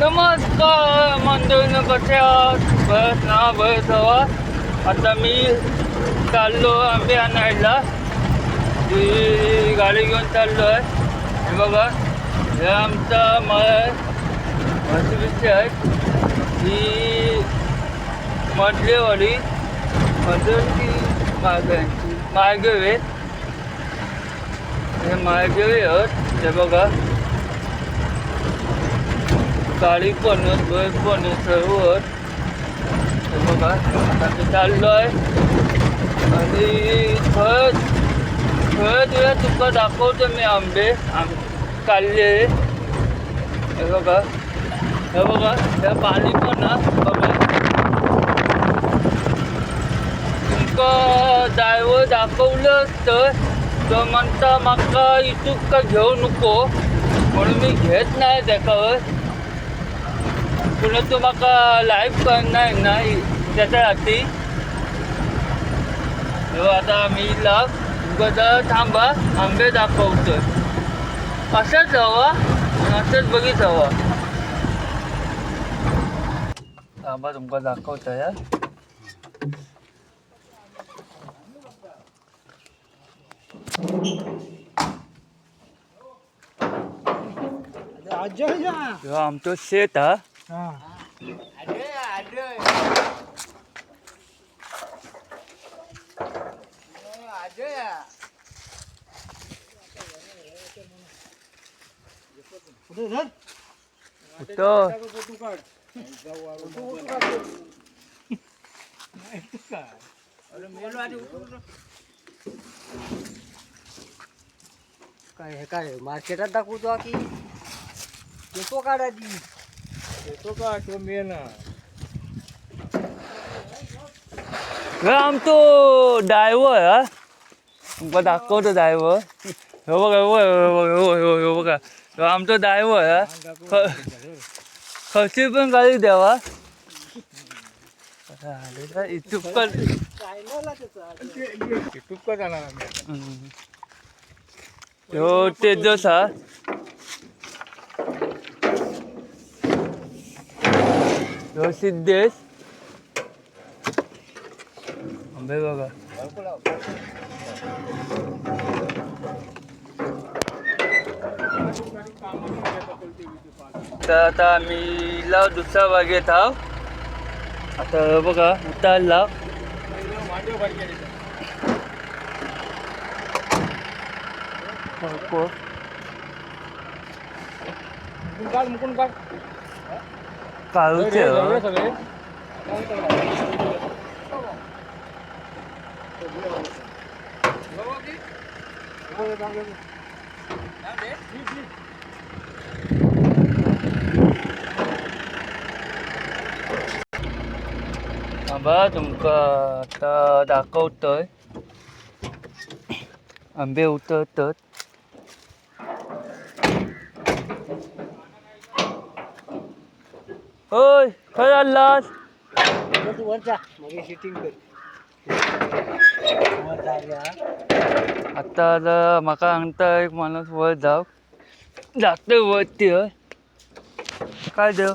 नमस्कार मंडळींनो, कसे आहात? बस ना बस हवा. आता मी चाललो आंबे आणायला. ती गाडी घेऊन चाललो आहे. हे बघा, हे आमचा विषय आहे. ही मधलेवाडी ती मार्गवे. हे मार्गवे आहेत. हे बघा, गाडी पण बस पण सर्व. हे बघा, आता चाललो आहे आणि थोडं तुला तुका दाखवतो मी आंबे काढले. हे बघा, हे पाणी पण ना बघा. तुमका ड्रायव्हर दाखवलं तर तो म्हणता माका इथून का घेऊ नको, म्हणून मी घेत नाही त्याच्यावर. पुन्हा तुम्हाला लाईव्ह करणार नाही त्याच्यासाठी. आता मी थांबा, आंबे दाखवतो. असंच हवा, असंच बघित हवा. थांबा, तुमका दाखवतो या. आमचं शेत हा. काय काय मार्केटात दाखवतो की येतो काढायची येतो का तो मेन. आमचो ड्रायव्हर हा, तुमका दाखवतो ड्रायव्हर. हो बघा, हो बघा, आमचा ड्रायव्हर हा. खर्ची पण गाडी द्यावा. इतुका जाणार हो ते जसा सिद्धेश आंबे बघा. तर आता आम्ही दुसऱ्या बागेत आहो. आता बघा उतारला. काळूचे बा तुमका आता दाखवतोय. आंबे उतरतात. होय, खय चाललास? आता माका सांगता एक माणूस वर जातोय वरती. काय देव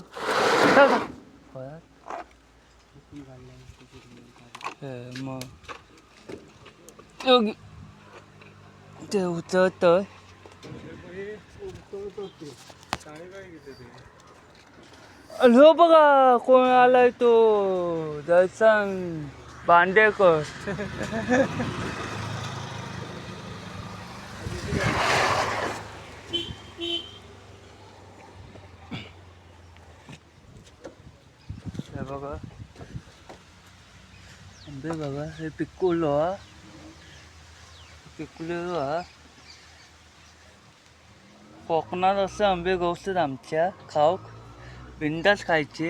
मग ते उतरतोय. हो बघा, कोण आलाय तो जयसन बांडेकर. हे बघा आंबे बघा, हे पिकुलो हा. कोकणात असे आंबे गवतात आमच्या. खाऊक बिंदास खायचे.